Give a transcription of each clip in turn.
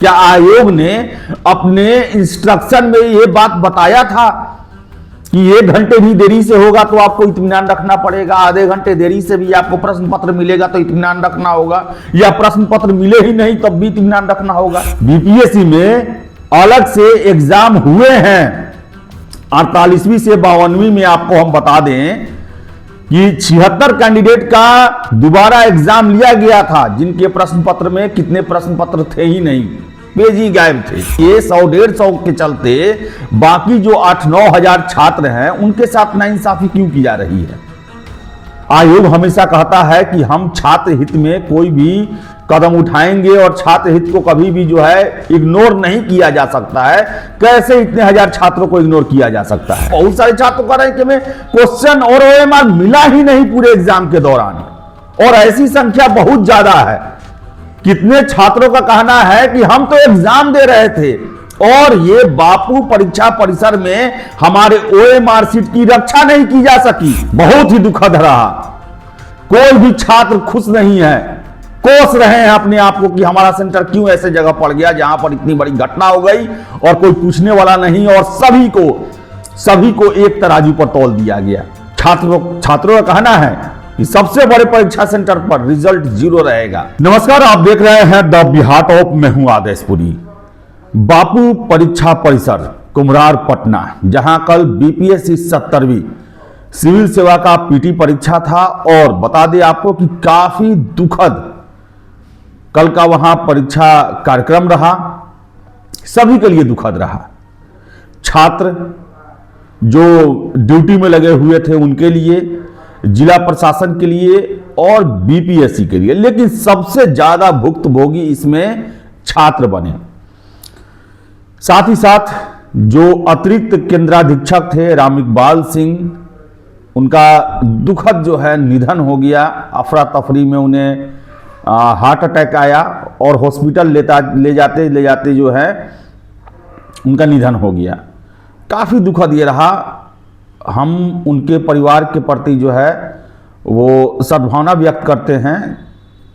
क्या आयोग ने अपने इंस्ट्रक्शन में ये बात बताया था कि 1 घंटे भी देरी से होगा तो आपको इत्मीनान रखना पड़ेगा, आधे घंटे देरी से भी आपको प्रश्न पत्र मिलेगा तो इत्मीनान रखना होगा, या प्रश्न पत्र मिले ही नहीं तब भी इत्मीनान रखना होगा? बीपीएससी में अलग से एग्जाम हुए हैं 48वीं से 52वीं में। आपको हम बता दें कि 76 कैंडिडेट का दोबारा एग्जाम लिया गया था, जिनके प्रश्न पत्र में कितने प्रश्न पत्र थे ही नहीं, पेज ही गायब थे। ये 100-150 के चलते बाकी जो 8-9 हजार छात्र हैं उनके साथ नाइंसाफी क्यों की जा रही है? आयोग हमेशा कहता है कि हम छात्र हित में कोई भी कदम उठाएंगे और छात्र हित को कभी भी जो है इग्नोर नहीं किया जा सकता है। कैसे इतने हजार छात्रों को इग्नोर किया जा सकता है? बहुत सारे छात्रों कह रहे हैं कि हमें क्वेश्चन और ओएमआर मिला ही नहीं पूरे एग्जाम के दौरान, और ऐसी संख्या बहुत ज्यादा है। कितने छात्रों का कहना है कि हम तो एग्जाम दे रहे थे और ये बापू परीक्षा परिसर में हमारे ओएमआर सीट की रक्षा नहीं की जा सकी। बहुत ही दुखद रहा। कोई भी छात्र खुश नहीं है, कोस रहे हैं अपने आप को कि हमारा सेंटर क्यों ऐसे जगह पड़ गया जहां पर इतनी बड़ी घटना हो गई और कोई पूछने वाला नहीं, और सभी को एक तराजू पर तौल दिया गया। छात्रों का कहना है कि सबसे बड़े परीक्षा सेंटर पर रिजल्ट 0 रहेगा। नमस्कार, आप देख रहे हैं द बिहार टॉप। मैं हूं आदेशपुरी। बापू परीक्षा परिसर कुम्हरार पटना, जहां कल बीपीएससी 70वीं सिविल सेवा का पीटी परीक्षा था, और बता दें आपको कि काफी दुखद कल का वहां परीक्षा कार्यक्रम रहा। सभी के लिए दुखद रहा। छात्र जो ड्यूटी में लगे हुए थे उनके लिए, जिला प्रशासन के लिए और बीपीएससी के लिए, लेकिन सबसे ज्यादा भुक्तभोगी इसमें छात्र बने। साथ ही साथ जो अतिरिक्त केंद्राधीक्षक थे राम इकबाल सिंह, उनका दुखद जो है निधन हो गया। अफरा तफरी में उन्हें हार्ट अटैक आया और हॉस्पिटल ले जाते जो है उनका निधन हो गया। काफ़ी दुखद ये रहा। हम उनके परिवार के प्रति जो है वो सद्भावना व्यक्त करते हैं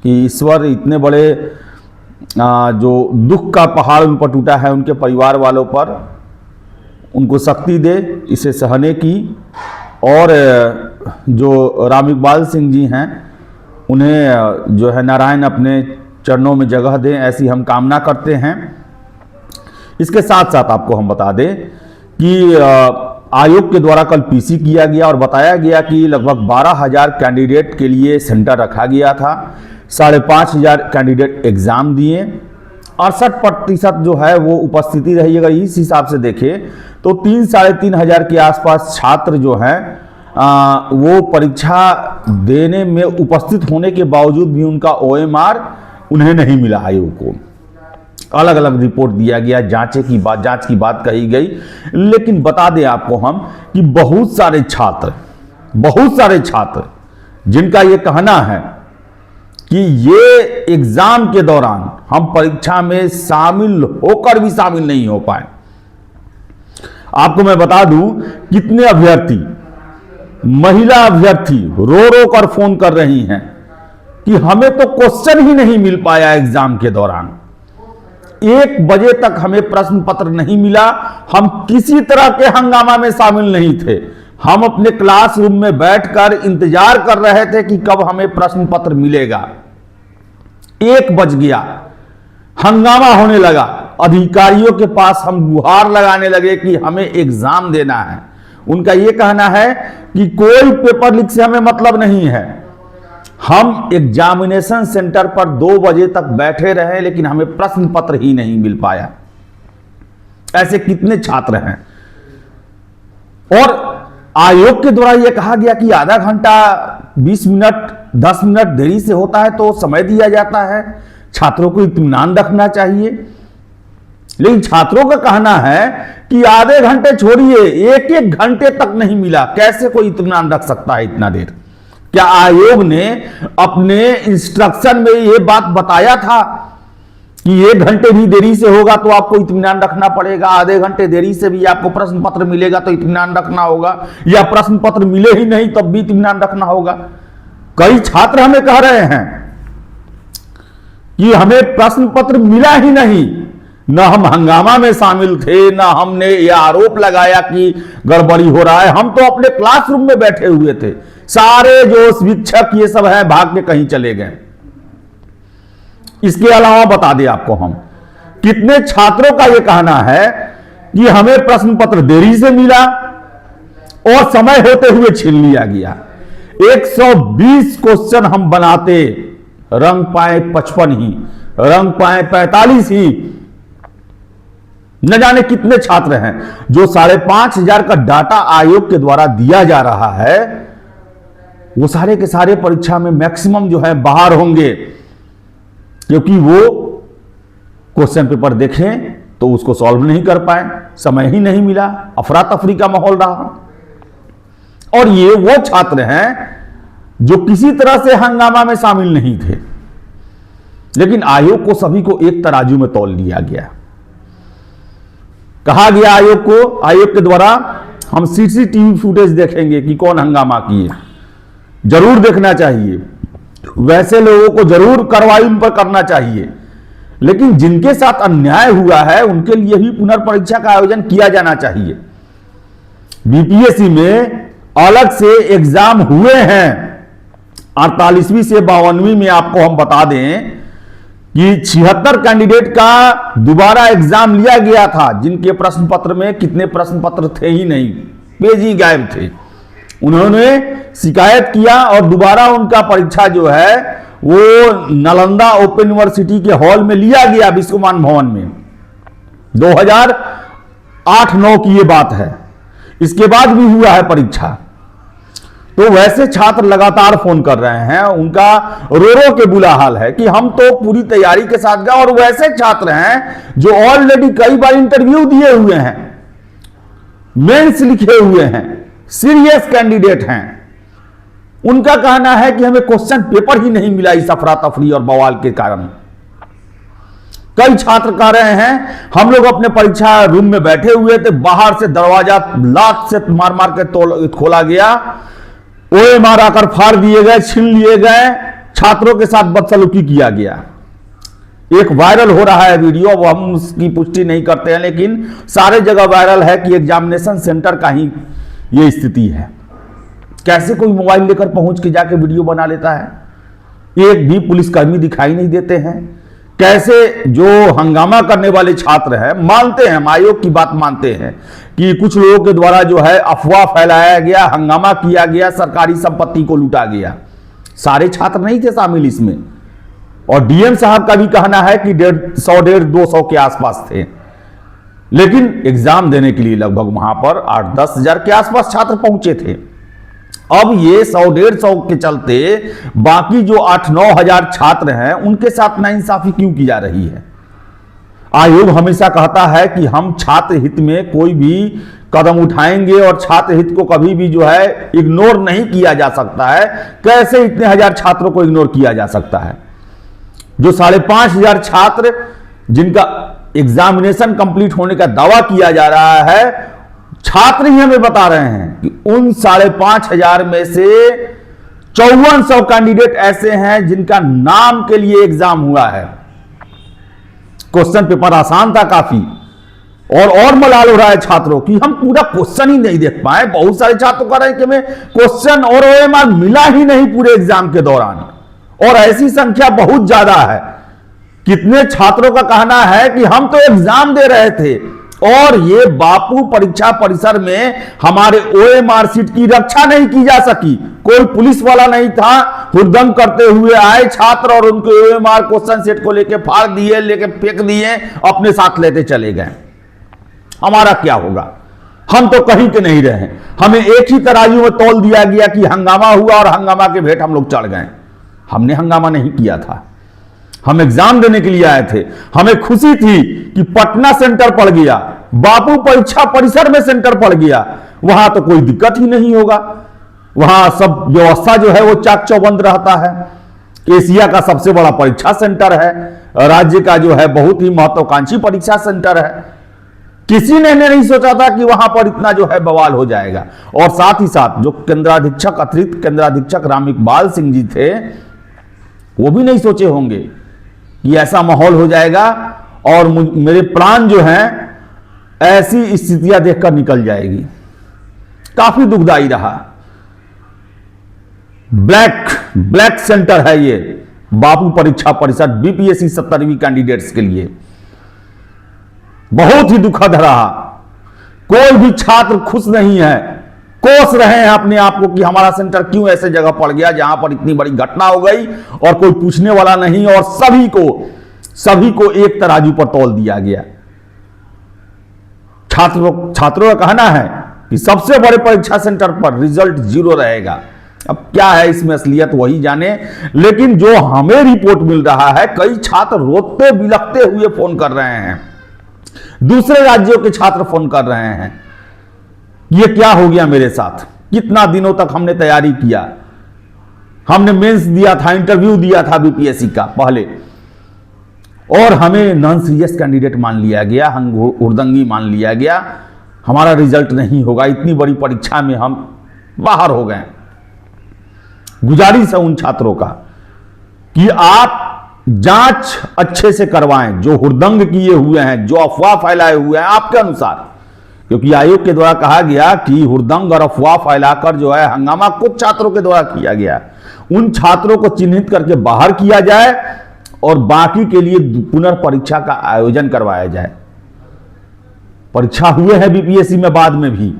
कि ईश्वर इतने बड़े जो दुख का पहाड़ उन पर टूटा है उनके परिवार वालों पर, उनको शक्ति दे इसे सहने की। और जो राम इकबाल सिंह जी हैं उन्हें जो है नारायण अपने चरणों में जगह दें, ऐसी हम कामना करते हैं। इसके साथ साथ आपको हम बता दें कि आयोग के द्वारा कल पीसी किया गया और बताया गया कि लगभग 12,000 कैंडिडेट के लिए सेंटर रखा गया था। 5,500 कैंडिडेट एग्जाम दिए। 68% जो है वो उपस्थिति रही। अगर इस हिसाब से देखें तो 3-3.5 हजार के आसपास छात्र जो हैं वो परीक्षा देने में उपस्थित होने के बावजूद भी उनका ओएमआर उन्हें नहीं मिला। आयोग को अलग अलग रिपोर्ट दिया गया, जांच की बात कही गई। लेकिन बता दें आपको हम कि बहुत सारे छात्र जिनका ये कहना है कि ये एग्जाम के दौरान हम परीक्षा में शामिल होकर भी शामिल नहीं हो पाए। आपको मैं बता दूं कितने अभ्यर्थी, महिला अभ्यर्थी रो कर फोन कर रही हैं कि हमें तो क्वेश्चन ही नहीं मिल पाया एग्जाम के दौरान। 1 बजे तक हमें प्रश्न पत्र नहीं मिला। हम किसी तरह के हंगामा में शामिल नहीं थे। हम अपने क्लासरूम में बैठकर इंतजार कर रहे थे कि कब हमें प्रश्न पत्र मिलेगा। 1 बज गया, हंगामा होने लगा। अधिकारियों के पास हम गुहार लगाने लगे कि हमें एग्जाम देना है। उनका यह कहना है कि कोई पेपर लीक से हमें मतलब नहीं है। हम एग्जामिनेशन सेंटर पर 2 बजे तक बैठे रहे लेकिन हमें प्रश्न पत्र ही नहीं मिल पाया। ऐसे कितने छात्र हैं? और आयोग के द्वारा यह कहा गया कि आधा घंटा 20 मिनट 10 मिनट देरी से होता है तो समय दिया जाता है, छात्रों को इत्मीनान रखना चाहिए। लेकिन छात्रों का कहना है कि आधे घंटे छोड़िए, 1-1 घंटे तक नहीं मिला। कैसे कोई इत्मीनान रख सकता है इतना देर? क्या आयोग ने अपने इंस्ट्रक्शन में यह बात बताया था कि 1 घंटे भी देरी से होगा तो आपको इत्मीनान रखना पड़ेगा, आधे घंटे देरी से भी आपको प्रश्न पत्र मिलेगा तो इत्मीनान रखना होगा, या प्रश्न पत्र मिले ही नहीं तब भी इत्मीनान रखना होगा? कई छात्र हमें कह रहे हैं कि हमें प्रश्न पत्र मिला ही नहीं, न हम हंगामा में शामिल थे, न हमने यह आरोप लगाया कि गड़बड़ी हो रहा है। हम तो अपने क्लासरूम में बैठे हुए थे। सारे जो शिक्षक ये सब है भाग के कहीं चले गए। इसके अलावा बता दें आपको हम, कितने छात्रों का यह कहना है कि हमें प्रश्न पत्र देरी से मिला और समय होते हुए छीन लिया गया। 120 क्वेश्चन हम बनाते, रंग पाए 55 ही, रंग पाए 45 ही। न जाने कितने छात्र हैं। जो 5,500 का डाटा आयोग के द्वारा दिया जा रहा है, वो सारे के सारे परीक्षा में मैक्सिमम जो है बाहर होंगे, क्योंकि वो क्वेश्चन पेपर देखें तो उसको सॉल्व नहीं कर पाए, समय ही नहीं मिला, अफरा तफरी का माहौल रहा। और ये वो छात्र हैं जो किसी तरह से हंगामा में शामिल नहीं थे, लेकिन आयोग को सभी को एक तराजू में तौल दिया गया। कहा गया आयोग को, आयोग के द्वारा हम सीसीटीवी फुटेज देखेंगे कि कौन हंगामा किए, जरूर देखना चाहिए, वैसे लोगों को जरूर कार्रवाई उन पर करना चाहिए, लेकिन जिनके साथ अन्याय हुआ है उनके लिए भी पुनर्परीक्षा का आयोजन किया जाना चाहिए। बीपीएससी में अलग से एग्जाम हुए हैं। 48वीं से 52वीं में आपको हम बता दें कि 76 कैंडिडेट का दोबारा एग्जाम लिया गया था, जिनके प्रश्न पत्र में कितने प्रश्न पत्र थे ही नहीं, पेज ही गायब थे। उन्होंने शिकायत किया और दोबारा उनका परीक्षा जो है वो नालंदा ओपन यूनिवर्सिटी के हॉल में लिया गया, विश्वमान भवन में। 2008-9 की ये बात है। इसके बाद भी हुआ है परीक्षा। तो वैसे छात्र लगातार फोन कर रहे हैं, उनका रो रो के बुरा हाल है कि हम तो पूरी तैयारी के साथ गए। और वैसे छात्र हैं जो ऑलरेडी कई बार इंटरव्यू दिए हुए हैं, मेंस लिखे हुए हैं, सीरियस कैंडिडेट हैं। उनका कहना है कि हमें क्वेश्चन पेपर ही नहीं मिला इस अफरा तफरी और बवाल के कारण। कई छात्र कह रहे हैं हम लोग अपने परीक्षा रूम में बैठे हुए थे, बाहर से दरवाजा लात से मार मार के खोला गया, ओएमआर आकर फाड़ दिए गए, छीन लिए गए, छात्रों के साथ बदसलूकी किया गया। एक वायरल हो रहा है वीडियो, वो हम उसकी पुष्टि नहीं करते हैं, लेकिन सारे जगह वायरल है कि एग्जामिनेशन सेंटर का ही ये स्थिति है। कैसे कोई मोबाइल लेकर पहुंच के जाके वीडियो बना लेता है, एक भी पुलिसकर्मी दिखाई नहीं देते हैं। कैसे जो हंगामा करने वाले छात्र हैं, मानते हैं, हम आयोग की बात मानते हैं कि कुछ लोगों के द्वारा जो है अफवाह फैलाया गया, हंगामा किया गया, सरकारी संपत्ति को लूटा गया। सारे छात्र नहीं थे शामिल इसमें। और डीएम साहब का भी कहना है कि 150-150-200 के आसपास थे, लेकिन एग्जाम देने के लिए लगभग वहां पर 8-10 हजार के आसपास छात्र पहुंचे थे। अब ये 100-150 के चलते बाकी जो 8-9 हजार छात्र हैं उनके साथ नाइंसाफी क्यों की जा रही है? आयोग हमेशा कहता है कि हम छात्र हित में कोई भी कदम उठाएंगे और छात्र हित को कभी भी जो है इग्नोर नहीं किया जा सकता है। कैसे इतने हजार छात्रों को इग्नोर किया जा सकता है? जो 5,500 छात्र जिनका एग्जामिनेशन कंप्लीट होने का दावा किया जा रहा है, छात्र ही हमें बता रहे हैं कि उन 5,500 में से 5400 कैंडिडेट ऐसे हैं जिनका नाम के लिए एग्जाम हुआ है। क्वेश्चन पेपर आसान था काफी, और मलाल हो रहा है छात्रों की हम पूरा क्वेश्चन ही नहीं देख पाए। बहुत सारे छात्र कह रहे हैं कि हमें क्वेश्चन और ओएमआर मिला ही नहीं पूरे एग्जाम के दौरान, और ऐसी संख्या बहुत ज्यादा है। कितने छात्रों का कहना है कि हम तो एग्जाम दे रहे थे और ये बापू परीक्षा परिसर में हमारे ओएमआर सीट की रक्षा नहीं की जा सकी। कोई पुलिस वाला नहीं था, हुड़दंग करते हुए आए छात्र और उनके ओएमआर क्वेश्चन सेट को लेके फाड़ दिए, लेके फेंक दिए, अपने साथ लेते चले गए। हमारा क्या होगा? हम तो कहीं के नहीं रहे। हमें एक ही तराजू में तौल दिया गया कि हंगामा हुआ और हंगामा के भेंट हम लोग चढ़ गए। हमने हंगामा नहीं किया था, हम एग्जाम देने के लिए आए थे। हमें खुशी थी कि पटना सेंटर पड़ गया, बापू परीक्षा परिसर में सेंटर पड़ गया, वहां तो कोई दिक्कत ही नहीं होगा। वहां सब व्यवस्था जो है वो चाक चौबंद रहता है। एशिया का सबसे बड़ा परीक्षा सेंटर है, राज्य का जो है बहुत ही महत्वाकांक्षी परीक्षा सेंटर है। किसी ने नहीं सोचा था कि वहां पर इतना जो है बवाल हो जाएगा। और साथ ही साथ जो केंद्राधीक्षक, अतिरिक्त केंद्राधीक्षक राम इकबाल सिंह जी थे, वो भी नहीं सोचे होंगे कि ऐसा माहौल हो जाएगा और मेरे प्राण जो हैं ऐसी स्थितियां देखकर निकल जाएगी। काफी दुखदाई रहा। ब्लैक सेंटर है ये बापू परीक्षा परिषद बीपीएससी 70वीं कैंडिडेट्स के लिए। बहुत ही दुखद रहा। कोई भी छात्र खुश नहीं है, कोस रहे हैं अपने आप को कि हमारा सेंटर क्यों ऐसे जगह पड़ गया जहां पर इतनी बड़ी घटना हो गई और कोई पूछने वाला नहीं, और सभी को एक तराजू पर तौल दिया गया। छात्रों का कहना है कि सबसे बड़े परीक्षा सेंटर पर रिजल्ट 0 रहेगा। अब क्या है इसमें असलियत वही जाने, लेकिन जो हमें रिपोर्ट मिल रहा है, कई छात्र रोते बिलखते हुए फोन कर रहे हैं, दूसरे राज्यों के छात्र फोन कर रहे हैं, ये क्या हो गया मेरे साथ। कितना दिनों तक हमने तैयारी किया, हमने मेंस दिया था, इंटरव्यू दिया था बीपीएससी का पहले, और हमें नॉन सीरियस कैंडिडेट मान लिया गया, हम हुड़दंगी मान लिया गया, हमारा रिजल्ट नहीं होगा, इतनी बड़ी परीक्षा में हम बाहर हो गए। गुजारिश है उन छात्रों का कि आप जांच अच्छे से करवाएं, जो हुड़दंग किए हुए हैं, जो अफवाह फैलाए हुए हैं आपके अनुसार, क्योंकि आयोग के द्वारा कहा गया कि हुड़दंग और अफवाह फैलाकर जो है हंगामा कुछ छात्रों के द्वारा किया गया, उन छात्रों को चिन्हित करके बाहर किया जाए और बाकी के लिए पुनर्परीक्षा का आयोजन करवाया जाए। परीक्षा हुए हैं बीपीएससी में बाद में भी,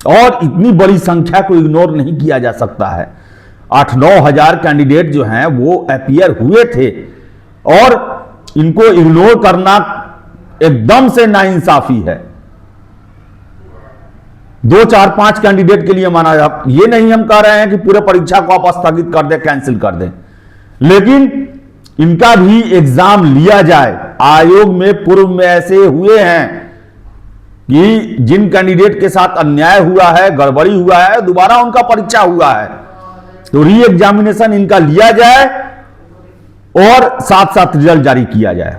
और इतनी बड़ी संख्या को इग्नोर नहीं किया जा सकता है। 8-9 हजार कैंडिडेट जो हैं वो अपीयर हुए थे, और इनको इग्नोर करना एकदम से नाइंसाफी है। 2, 4, 5 कैंडिडेट के लिए माना जा, ये नहीं हम कह रहे हैं कि पूरे परीक्षा को आप स्थगित कर दें, कैंसिल कर दें, लेकिन इनका भी एग्जाम लिया जाए। आयोग में पूर्व में ऐसे हुए हैं कि जिन कैंडिडेट के साथ अन्याय हुआ है, गड़बड़ी हुआ है, दोबारा उनका परीक्षा हुआ है, तो री एग्जामिनेशन इनका लिया जाए और साथ साथ रिजल्ट जारी किया जाए।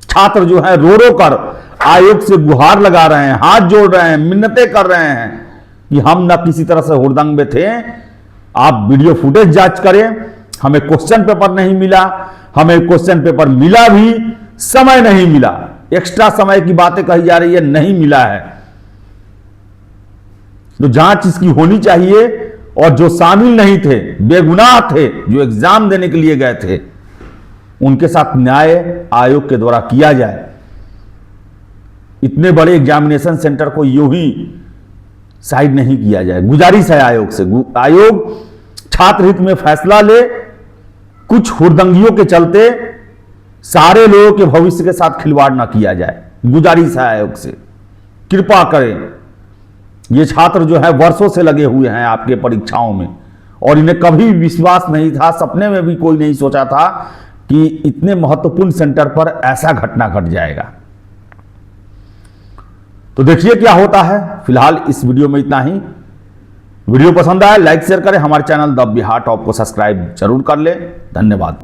छात्र जो है रो रो कर आयोग से गुहार लगा रहे हैं, हाथ जोड़ रहे हैं, मिन्नतें कर रहे हैं कि हम न किसी तरह से हुड़दंग में थे, आप वीडियो फुटेज जांच करें, हमें क्वेश्चन पेपर नहीं मिला, हमें क्वेश्चन पेपर मिला भी, समय नहीं मिला, एक्स्ट्रा समय की बातें कही जा रही है, नहीं मिला है। तो जांच इसकी होनी चाहिए, और जो शामिल नहीं थे, बेगुनाह थे, जो एग्जाम देने के लिए गए थे, उनके साथ न्याय आयोग के द्वारा किया जाए। इतने बड़े एग्जामिनेशन सेंटर को यूं ही साइड नहीं किया जाए। गुजारिश है आयोग से, आयोग छात्र हित में फैसला ले। कुछ हुड़दंगियों के चलते सारे लोगों के भविष्य के साथ खिलवाड़ ना किया जाए। गुजारिश है आयोग से, कृपा करें। ये छात्र जो है वर्षों से लगे हुए हैं आपके परीक्षाओं में, और इन्हें कभी विश्वास नहीं था, सपने में भी कोई नहीं सोचा था कि इतने महत्वपूर्ण सेंटर पर ऐसा घटना घट जाएगा। तो देखिए क्या होता है। फिलहाल इस वीडियो में इतना ही। वीडियो पसंद आया लाइक शेयर करें, हमारे चैनल द बिहार टॉप को सब्सक्राइब जरूर कर ले। धन्यवाद।